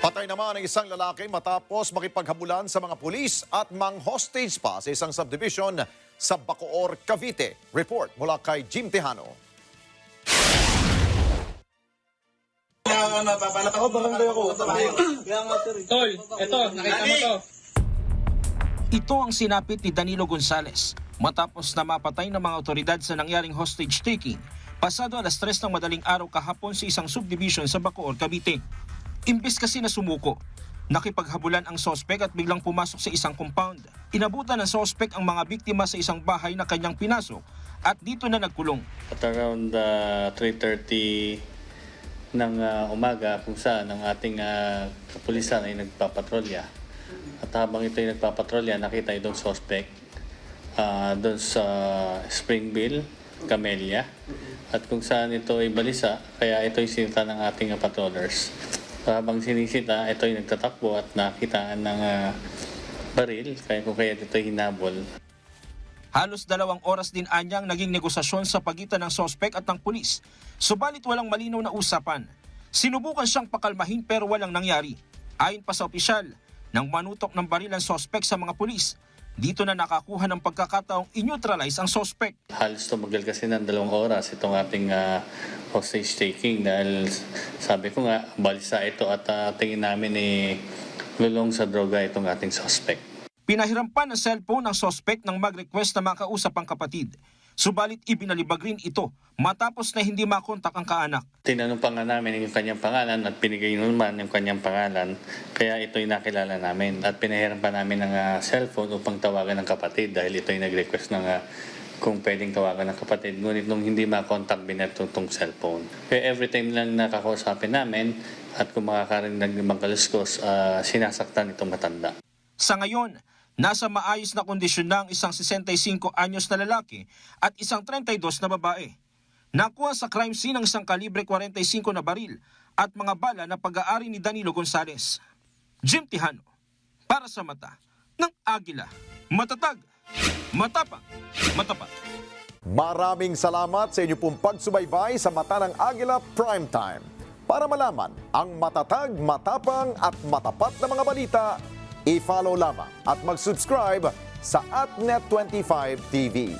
Patay naman ang isang lalaki matapos makipaghabulan sa mga pulis at mang-hostage pa sa isang subdivision sa Bacoor, Cavite. Report mula kay Jim Tejano. Tol, eto, nakita mo to. Ito ang sinapit ni Danilo Gonzales matapos na mapatay ng mga otoridad sa nangyaring hostage taking pasado alas 3 ng madaling araw kahapon sa isang subdivision sa Bacoor, Cavite. Imbes kasi na sumuko, nakipaghabulan ang sospek at biglang pumasok sa isang compound. Inabutan ng sospek ang mga biktima sa isang bahay na kanyang pinasok at dito na nagkulong. At around 3:30 ng umaga kung saan ang ating kapulisan ay nagpapatrolya. At habang ito ay nagpapatrolya, nakita itong suspect doon sa Springville, Camellia. At kung saan ito ay balisa, kaya ito ay sinita ng ating patrollers. Habang sinisita, ito ay nagtatakbo at nakitaan ng baril, kaya kung kaya ito ay hinabol. Halos 2 oras din anyang naging negosasyon sa pagitan ng sospek at ng pulis. Subalit walang malinaw na usapan. Sinubukan siyang pakalmahin pero walang nangyari. Ayon pa sa opisyal, nang manutok ng baril ang sospek sa mga pulis, dito na nakakuha ng pagkakataong i-neutralize ang sospek. Halos tumagal kasi ng 2 oras itong ating hostage taking dahil sabi ko nga, balisa ito at tingin namin lulong sa droga itong ating suspect. Pinahirampan ng cellphone ng sospek nang mag-request na makausap ang kapatid. Subalit ibinalibag rin ito matapos na hindi makontak ang kaanak. Tinanong pa nga namin yung kanyang pangalan at binigay naman yung kanyang pangalan. Kaya ito'y nakilala namin at pinahiram pa namin ng cellphone upang tawagan ng kapatid dahil ito'y nag-request ng kung pwedeng tawagan ng kapatid. Ngunit nung hindi makontak, binato itong cellphone. Kaya every time lang nakakausapin namin at kung makakarinig ng ibang kaluskos, sinasaktan itong matanda. Sa ngayon, nasa maayos na kondisyon na ang isang 65 anyos na lalaki at isang 32 na babae. Nakuha sa crime scene ang isang kalibre 45 na baril at mga bala na pag-aari ni Danilo Gonzales. Jim Tejano, para sa mata ng Agila. Matatag, matapang, matapat. Maraming salamat sa inyo pong pagsubaybay sa Mata ng Agila Primetime. Para malaman ang matatag, matapang at matapat na mga balita, i-follow lamang at mag-subscribe sa @net25tv.